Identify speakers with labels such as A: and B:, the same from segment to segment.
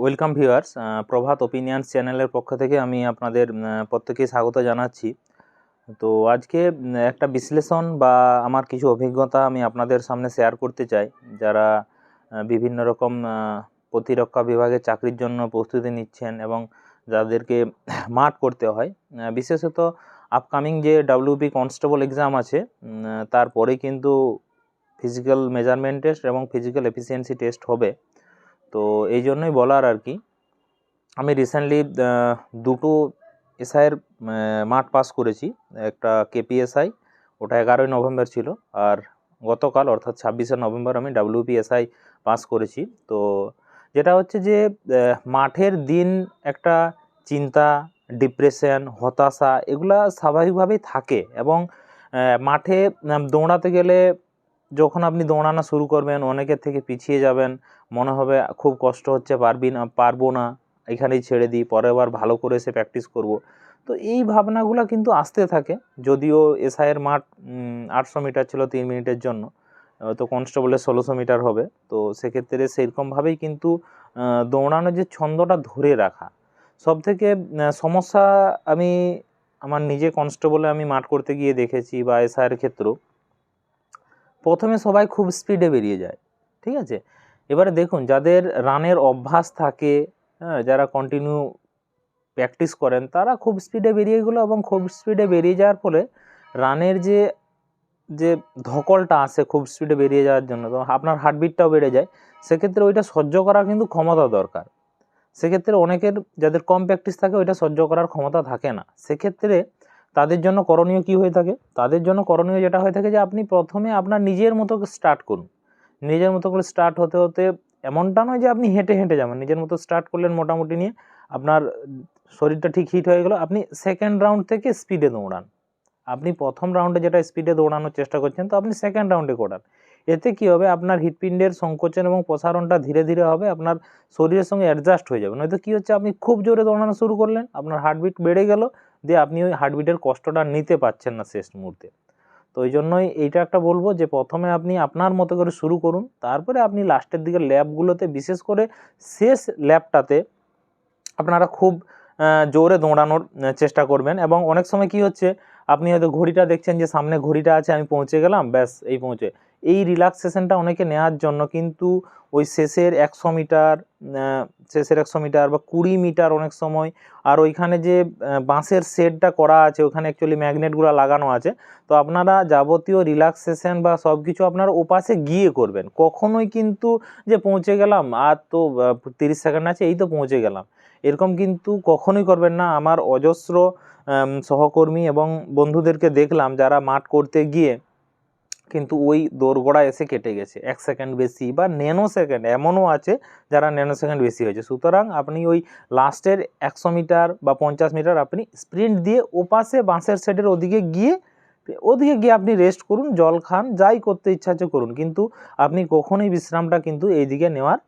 A: Welcome viewers, প্রভাত opinions চ্যানেলের পক্ষ থেকে আমি আপনাদের প্রত্যেককে স্বাগত জানাচ্ছি। তো আজকে একটা বিশ্লেষণ বা আমার কিছু অভিজ্ঞতা আমি আপনাদের সামনে শেয়ার করতে চাই, যারা বিভিন্ন রকম প্রতিরক্ষা বিভাগে চাকরির জন্য প্রস্তুতি নিচ্ছেন এবং যাদেরকে মাঠ করতে হয়। বিশেষত আপকামিং যে WP কনস্টেবল এক্সাম আছে, তারপরে কিন্তু ফিজিক্যাল মেজারমেন্ট টেস্ট এবং ফিজিক্যাল এফিসিয়েন্সি টেস্ট হবে। তো এই জন্যই বলার আর কি, আমি রিসেন্টলি দুটো এসআইয়ের মাঠ পাস করেছি। একটা কেপিএসআই, ওটা 11ই নভেম্বর ছিল, আর গতকাল অর্থাৎ 26শে নভেম্বর আমি WPSI পাস করেছি। তো যেটা হচ্ছে যে মাঠের দিন একটা চিন্তা, ডিপ্রেশন, হতাশা এগুলা স্বাভাবিকভাবেই থাকে, এবং মাঠে দৌড়াতে গেলে যখন আপনি দৌড়ানো শুরু করবেন অনেকের থেকে পিছিয়ে যাবেন, মনে হবে খুব কষ্ট হচ্ছে, পারবো না, এখানেই ছেড়ে দিই, পরের বার ভালো করে এসে প্র্যাকটিস করব। তো এই ভাবনাগুলো কিন্তু আসতে থাকে। যদিও এসআইয়ের মাঠ 800 মিটার ছিল 3 মিনিটের জন্য, তো কনস্টেবলের 1600 মিটার হবে। তো সেক্ষেত্রে সেরকমভাবেই কিন্তু দৌড়ানোর যে ছন্দটা ধরে রাখা সব থেকে সমস্যা আমি আমার নিজে কনস্টেবলে আমি মাঠ করতে গিয়ে দেখেছি, বা এসআইয়ের ক্ষেত্রেও প্রথমে সবাই খুব স্পিডে বেরিয়ে যায়, ঠিক আছে। এবারে দেখুন, যাদের রানের অভ্যাস থাকে, যারা কন্টিনিউ প্র্যাকটিস করেন, তারা খুব স্পিডে বেরিয়ে গেলো, এবং খুব স্পিডে বেরিয়ে যাওয়ার ফলে রানের যে যে ধকলটা আসে খুব স্পিডে বেরিয়ে যাওয়ার জন্য, তো আপনার হার্টবিটটাও বেড়ে যায়। সেক্ষেত্রে ওইটা সহ্য করার কিন্তু ক্ষমতা দরকার। সেক্ষেত্রে অনেকের যাদের কম প্র্যাকটিস থাকে ওইটা সহ্য করার ক্ষমতা থাকে না। সেক্ষেত্রে তাদের জন্য করণীয় কি হয়ে থাকে? তাদের জন্য করণীয় যেটা হয়ে থাকে যে আপনি প্রথমে আপনার নিজের মতো স্টার্ট করুন। নিজের মতো করে স্টার্ট হতে হতে এমনটা নয় যে আপনি হেঁটে হেঁটে যাবেন, নিজের মতো স্টার্ট করলেন মোটামুটি নিয়ে, আপনার শরীরটা ঠিক হিট হয়ে গেল, আপনি সেকেন্ড রাউন্ড থেকে স্পিডে দৌড়ান। আপনি প্রথম রাউন্ডে যেটা স্পিডে দৌড়ানোর চেষ্টা করছেন, তো আপনি সেকেন্ড রাউন্ডে করান। এতে কি হবে, আপনার হৃৎপিণ্ডের সংকোচন এবং প্রসারণটা ধীরে ধীরে হবে, আপনার শরীরের সঙ্গে অ্যাডজাস্ট হয়ে যাবে। নয়তো কি হচ্ছে, আপনি খুব জোরে দৌড়ানো শুরু করলেন, আপনার হার্টবিট বেড়ে গেল, দিয়ে আপনি ওই হার্টবিটের কষ্টটা নিতে পারছেন না শেষ মুহূর্তে। তো ওই জন্যই এইটা একটা বলবো যে প্রথমে আপনি আপনার মতো করে শুরু করুন, তারপরে আপনি লাস্টের দিকে ল্যাবগুলোতে, বিশেষ করে শেষ ল্যাবটাতে আপনারা খুব জোরে দৌড়ানোর চেষ্টা করবেন। এবং অনেক সময় কি হচ্ছে, আপনি হয়তো ঘড়িটা দেখছেন যে সামনে ঘড়িটা আছে, আমি পৌঁছে গেলাম, ব্যাস এই পৌঁছে, এই রিল্যাক্সেশনটা অনেকে নেওয়ার জন্য কিন্তু ওই শেষের 100 মিটার, বা 20 মিটার অনেক সময়, আর ওইখানে যে বাঁশের শেডটা করা আছে, ওখানে অ্যাকচুয়ালি ম্যাগনেটগুলো লাগানো আছে। তো আপনারা যাবতীয় রিল্যাক্সেশন বা সব কিছু আপনারা ওপাশে গিয়ে করবেন, কখনোই কিন্তু যে পৌঁছে গেলাম আর তো 30 সেকেন্ড আছে, এই তো পৌঁছে গেলাম, এরকম কিন্তু কখনোই করবেন না। আমার অজস্র সহকর্মী এবং বন্ধুদেরকে দেখলাম যারা মাঠ করতে গিয়ে কিন্তু ওই দোরগোড়া এসে কেটে গেছে 1 সেকেন্ড বেশি, বা ন্যানো সেকেন্ড, এমনও আছে যারা ন্যানো সেকেন্ড বেশি হয়েছে। সুতরাং আপনি ওই লাস্টের 100 মিটার বা 50 মিটার আপনি স্প্রিন্ট দিয়ে ওপাশে বাঁশের সাইডের ওদিকে গিয়ে আপনি রেস্ট করুন, জল খান, যাই করতে ইচ্ছা হচ্ছে করুন, কিন্তু আপনি কখনোই বিশ্রামটা কিন্তু এইদিকে নেওয়ার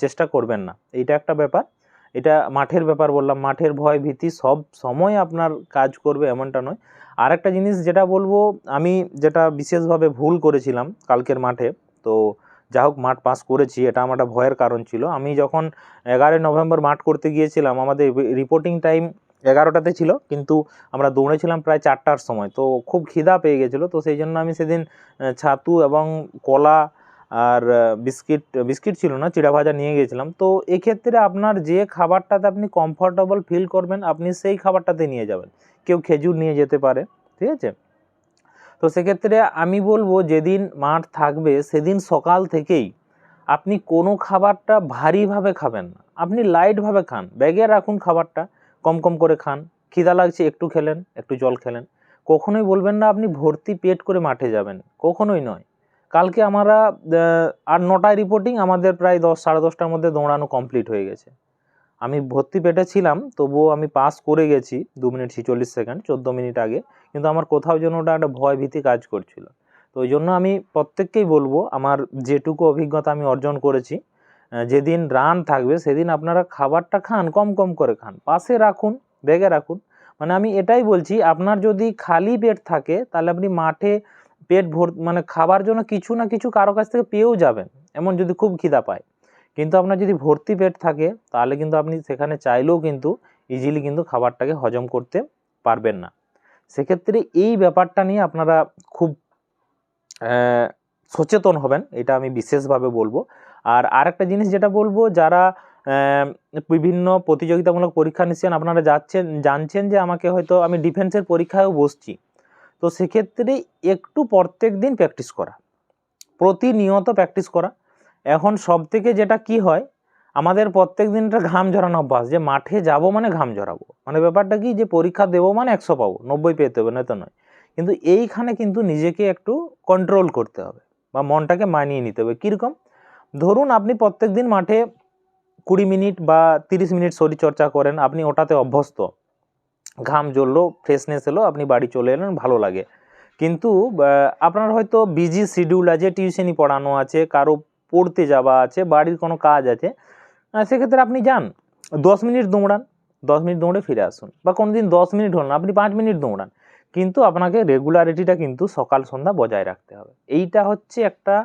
A: চেষ্টা করবেন না। এইটা একটা ব্যাপার। এটা মাঠের ব্যাপার বললাম, মাঠের ভয় ভীতি সব সময় আপনার কাজ করবে এমনটা নয়। আরেকটা জিনিস যেটা বলবো, আমি যেটা বিশেষভাবে ভুল করেছিলাম কালকের মাঠে, তো যা হোক মাঠ পাস করেছি, এটা আমার একটা ভয়ের কারণ ছিল। আমি যখন 11ই নভেম্বর মাঠ করতে গিয়েছিলাম, আমাদের রিপোর্টিং টাইম 11টাতে ছিল, কিন্তু আমরা দৌড়েছিলাম প্রায় 4টার সময়। তো খুব খিদা পেয়ে গেছিলো, তো সেই জন্য আমি সেদিন ছাতু এবং কলা আর বিস্কিট ছিল না, চিড়া ভাজা নিয়ে গেছিলাম। তো এক্ষেত্রে আপনার যে খাবারটাতে আপনি কমফর্টেবল ফিল করবেন, আপনি সেই খাবারটাতে নিয়ে যাবেন। কেউ খেজুর নিয়ে যেতে পারে, ঠিক আছে। তো সেক্ষেত্রে আমি বলবো, যেদিন মাঠ থাকবে সেদিন সকাল থেকেই আপনি কোনো খাবারটা ভারীভাবে খাবেন না, আপনি লাইটভাবে খান, ব্যাগে রাখুন খাবারটা, কম কম করে খান। খিদা লাগছে একটু খেলেন, একটু জল খেলেন। কখনোই বলবেন না আপনি ভর্তি পেট করে মাঠে যাবেন, কখনোই নয়। কালকে আমরা 8-9টায় রিপোর্টিং, আমাদের প্রায় 10-10:30টার মধ্যে দৌড়ানো কমপ্লিট হয়ে গেছে। আমি ভর্তি পেটে ছিলাম, তবুও আমি পাস করে গেছি 2 মিনিট 46 সেকেন্ড, 14 মিনিট আগে। কিন্তু আমার কোথাও যেন ওটা একটা ভয় ভীতি কাজ করছিল। তো ওই জন্য আমি প্রত্যেককেই বলবো, আমার যেটুকু অভিজ্ঞতা আমি অর্জন করেছি, যেদিন রান থাকবে সেদিন আপনারা খাবারটা খান, কম কম করে খান, পাশে রাখুন, ব্যাগে রাখুন। মানে আমি এটাই বলছি, আপনার যদি খালি পেট থাকে তাহলে আপনি মাঠে পেট মানে খাবার জন্য কিছু না কিছু কারো কাছ থেকে পেয়েও যাবেন, এমন যদি খুব খিদা পায়। কিন্তু আপনার যদি ভর্তি পেট থাকে তাহলে কিন্তু আপনি সেখানে চাইলেও কিন্তু ইজিলি কিন্তু খাবারটাকে হজম করতে পারবেন না। সেক্ষেত্রে এই ব্যাপারটা নিয়ে আপনারা খুব সচেতন হবেন, এটা আমি বিশেষভাবে বলবো। আর আরেকটা জিনিস যেটা বলবো, যারা বিভিন্ন প্রতিযোগিতামূলক পরীক্ষা নিচ্ছেন, আপনারা জানছেন যে আমাকে হয়তো আমি ডিফেন্সের পরীক্ষায়ও বসছি, তো সেক্ষেত্রে একটু প্রত্যেক দিন প্র্যাকটিস করা, প্রতিনিয়ত প্র্যাকটিস করা। এখন সব থেকে যেটা কি হয়, আমাদের প্রত্যেক দিন একটা ঘাম ঝরানো অভ্যাস, যে মাঠে যাব মানে ঘাম ঝরাবো, মানে ব্যাপারটা কি যে পরীক্ষা দেবো মানে 100 পাবো, 90 পেতে হবে, নয়তো নয়। কিন্তু এইখানে কিন্তু নিজেকে একটু কন্ট্রোল করতে হবে বা মনটাকে মানিয়ে নিতে হবে। কীরকম, ধরুন আপনি প্রত্যেক দিন মাঠে 20 মিনিট বা 30 মিনিট শরীরচর্চা করেন, আপনি ওটাতে অভ্যস্ত, ঘাম জ্বললো, ফ্রেশনেস এলো, আপনি বাড়ি চলে এলেন, ভালো লাগে। কিন্তু আপনার হয়তো বিজি শিডিউল আছে, টিউশনি পড়ানো আছে, কারো পড়তে যাওয়া আছে, বাড়ির কোনো কাজ আছে, সেক্ষেত্রে আপনি যান 10 মিনিট দৌড়ান, 10 মিনিট দৌড়ে ফিরে আসুন, বা কোনো দিন 10 মিনিট হল না, আপনি 5 মিনিট দৌড়ান, কিন্তু আপনাকে রেগুলারিটিটা কিন্তু সকাল সন্ধ্যা বজায় রাখতে হবে। এইটা হচ্ছে একটা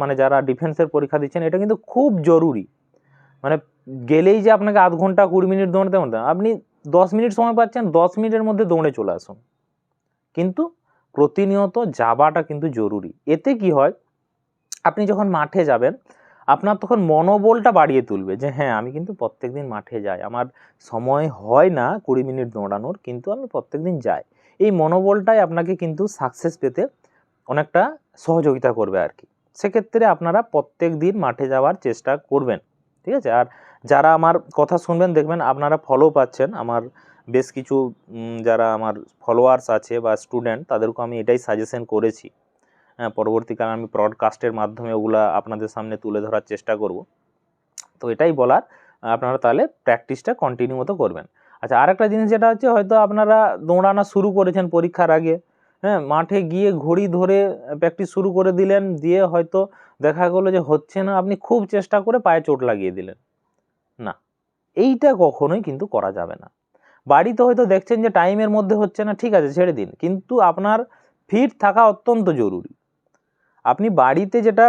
A: মানে যারা ডিফেন্সের পরীক্ষা দিচ্ছেন, এটা কিন্তু খুব জরুরি। মানে গেলেই যে আপনাকে আধ ঘন্টা 20 মিনিট দৌড়াতে হবে, আপনি 10 মিনিট সময় পাচ্ছেন, 10 মিনিটের মধ্যে দৌড়ে চলে আসুন, কিন্তু প্রতিনিয়ত যাওয়াটা কিন্তু জরুরি। এতে কি হয়, আপনি যখন মাঠে যাবেন, আপনার তখন মনোবলটা বাড়িয়ে তুলবে, যে হ্যাঁ আমি কিন্তু প্রত্যেকদিন মাঠে যাই, আমার সময় হয় না 20 মিনিট দৌড়ানোর, কিন্তু আমি প্রত্যেকদিন যাই। এই মনোবলটাই আপনাকে কিন্তু সাকসেস পেতে অনেকটা সহযোগিতা করবে আর কি। সেক্ষেত্রে আপনারা প্রত্যেক দিন মাঠে যাওয়ার চেষ্টা করবেন, ঠিক আছে। আর যারা আমার কথা শুনবেন, দেখবেন আপনারা ফলো পাচ্ছেন, আমার বেশ কিছু যারা আমার ফলোয়ার্স আছে বা স্টুডেন্ট, তাদেরকে আমি এটাই সাজেশন করেছি। পরবর্তীকালে আমি ব্রডকাস্টের মাধ্যমে ওগুলা আপনাদের সামনে তুলে ধরার চেষ্টা করব। তো এটাই বলার, আপনারা তাহলে প্র্যাকটিসটা কন্টিনিউ মতো করবেন। আচ্ছা, আরেকটা জিনিস যেটা হচ্ছে, হয়তো আপনারা দৌড়ানো শুরু করেছেন পরীক্ষার আগে, হ্যাঁ, মাঠে গিয়ে ঘড়ি ধরে প্র্যাকটিস শুরু করে দিলেন, দিয়ে হয়তো দেখা গেলো যে হচ্ছে না, আপনি খুব চেষ্টা করে পায়ে চোট লাগিয়ে দিলেন, না, এইটা কখনোই কিন্তু করা যাবে না। বাড়িতে হয়তো দেখছেন যে টাইমের মধ্যে হচ্ছে না, ঠিক আছে ছেড়ে দিন, কিন্তু আপনার ফিট থাকা অত্যন্ত জরুরি। আপনি বাড়িতে যেটা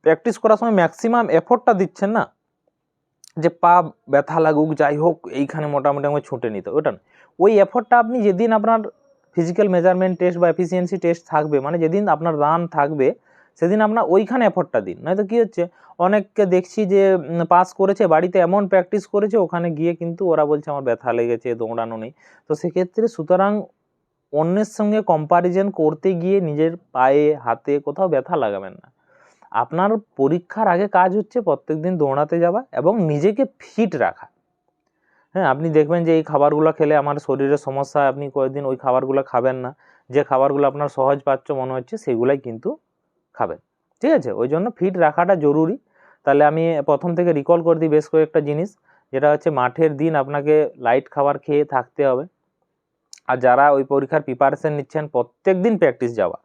A: প্র্যাকটিস করার সময় ম্যাক্সিমাম এফোর্টটা দিচ্ছেন না, যে পা ব্যথা লাগুক যাই হোক এইখানে মোটামুটি আমাকে ছুটে নিতে, ওটা না। ওই এফোর্টটা আপনি যেদিন আপনার ফিজিক্যাল মেজারমেন্ট টেস্ট বা এফিসিয়েন্সি টেস্ট থাকবে, মানে যেদিন আপনার রান থাকবে, সেদিন আপনার ওইখানে এফোর্টটা দিন। নয়তো কী হচ্ছে, অনেককে দেখছি যে পাস করেছে, বাড়িতে এমন প্র্যাকটিস করেছে, ওখানে গিয়ে কিন্তু ওরা বলছে আমার ব্যথা লেগেছে, দৌড়ানো নেই। তো সেক্ষেত্রে সুতরাং অন্যের সঙ্গে কম্প্যারিজন করতে গিয়ে নিজের পায়ে হাতে কোথাও ব্যথা লাগাবেন না। আপনার পরীক্ষার আগে কাজ হচ্ছে প্রত্যেকদিন দৌড়াতে যাওয়া এবং নিজেকে ফিট রাখা। হ্যাঁ, আপনি দেখবেন যে এই খাবারগুলো খেলে আমার শরীরের সমস্যা, আপনি কয়েকদিন ওই খাবারগুলো খাবেন না, যে খাবারগুলো আপনার সহজ পাচ্য মনে হচ্ছে সেগুলাই কিন্তু খাবেন, ঠিক আছে। ওই জন্য ফিট রাখাটা জরুরি। তাহলে আমি প্রথম থেকে রিকল করে দিই বেশ কয়েকটা জিনিস, যেটা হচ্ছে মাঠের দিন আপনাকে লাইট খাবার খেয়ে থাকতে হবে। আর যারা ওই পরীক্ষার প্রিপারেশন নিচ্ছেন, প্রত্যেক দিন প্র্যাকটিস যাওয়া,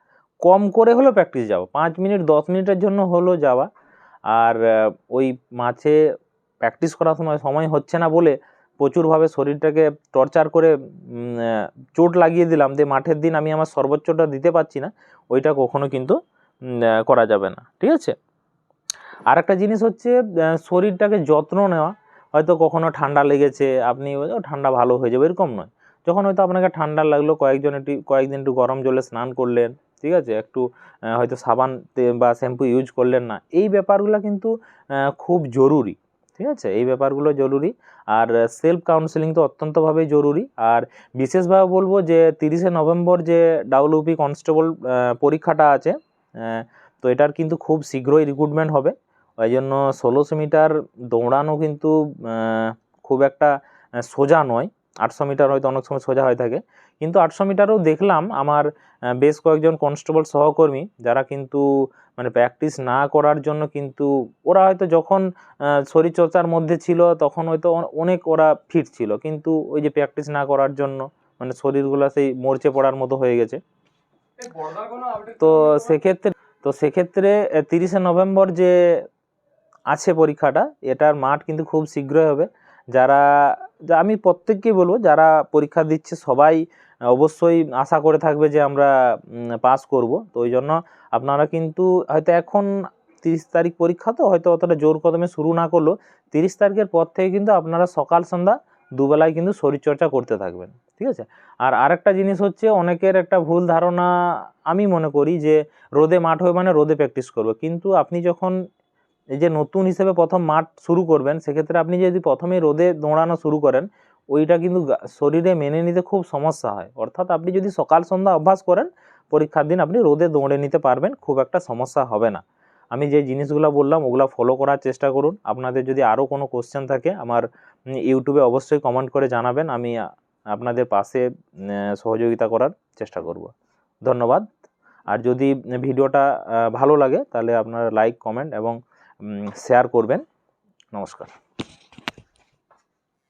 A: কম করে হলেও প্র্যাকটিস যাওয়া, 5 মিনিট 10 মিনিটের জন্য হলেও যাওয়া। আর ওই মাঠে প্র্যাকটিস করার সময় হচ্ছে না বলে প্রচুরভাবে শরীরটাকে টর্চার করে চোট লাগিয়ে দিলাম, যে মাঠের দিন আমি আমার সর্বোচ্চটা দিতে পারছি না, ওইটা কখনো কিন্তু করা যাবে না, ঠিক আছে। আরেকটা জিনিস হচ্ছে শরীরটাকে যত্ন নেওয়া। হয়তো কখনো ঠান্ডা লেগেছে, আপনি ঠান্ডা ভালো হয়ে যাবে এরকম নয়। যখন হয়তো আপনাকে ঠান্ডা লাগলো, কয়েকদিন একটু গরম জলে স্নান করলেন, ঠিক আছে, একটু হয়তো সাবান বা শ্যাম্পু ইউজ করলেন না, এই ব্যাপারগুলো কিন্তু খুব জরুরি, ঠিক আছে, এই ব্যাপারগুলো জরুরি। আর সেলফ কাউন্সেলিং তো অত্যন্তভাবেই জরুরি। আর বিশেষভাবে বলবো যে 30শে নভেম্বর যে WP কনস্টেবল পরীক্ষাটা আছে, তো এটার কিন্তু খুব শীঘ্রই রিক্রুটমেন্ট হবে। ওই জন্য 1600 মিটার দৌড়ানো কিন্তু খুব একটা সোজা নয়। 800 মিটার হয়তো অনেক সময় সোজা হয়ে থাকে, কিন্তু 800 মিটারও দেখলাম আমার বেশ কয়েকজন কনস্টেবল সহকর্মী, যারা কিন্তু মানে প্র্যাকটিস না করার জন্য কিন্তু ওরা হয়তো যখন শরীরচর্চার মধ্যে ছিল তখন হয়তো অনেক ওরা ফিট ছিল, কিন্তু ওই যে প্র্যাকটিস না করার জন্য মানে শরীরগুলো সেই মরচে পড়ার মতো হয়ে গেছে। তো সেক্ষেত্রে 30শে নভেম্বর যে আছে পরীক্ষাটা, এটার মাঠ কিন্তু খুব শীঘ্রই হবে। আমি প্রত্যেককেই বলবো, যারা পরীক্ষা দিচ্ছে সবাই অবশ্যই আশা করে থাকবে যে আমরা পাস করব। তো ওই জন্য আপনারা কিন্তু হয়তো এখন 30 তারিখ পরীক্ষা, তো হয়তো অতটা জোর কদমে শুরু না করলেও 30 তারিখের পর থেকে কিন্তু আপনারা সকাল সন্ধ্যা দুবেলায় কিন্তু শরীরচর্চা করতে থাকবেন, ঠিক আছে। আর আরেকটা জিনিস হচ্ছে, অনেকের একটা ভুল ধারণা আমি মনে করি যে রোদে মাঠ হবে মানে রোদে প্র্যাকটিস করবো, কিন্তু আপনি যখন এই যে নতুন হিসেবে প্রথম মাঠ শুরু করবেন, সেক্ষেত্রে আপনি যদি প্রথমেই রোদে দৌড়ানো শুরু করেন, ওইটা কিন্তু শরীরে মেনে নিতে খুব সমস্যা হয়। অর্থাৎ আপনি যদি সকাল সন্ধ্যা অভ্যাস করেন, পরীক্ষার দিন আপনি রোদে দৌড়ে নিতে পারবেন, খুব একটা সমস্যা হবে না। আমি যে জিনিসগুলো বললাম ওগুলো ফলো করার চেষ্টা করুন। আপনাদের যদি আরও কোনো কোশ্চেন থাকে আমার ইউটিউবে অবশ্যই কমেন্ট করে জানাবেন, আমি আপনাদের পাশে সহযোগিতা করার চেষ্টা করব। ধন্যবাদ। আর যদি ভিডিওটা ভালো লাগে তাহলে আপনারা লাইক, কমেন্ট এবং শেয়ার করবেন। নমস্কার।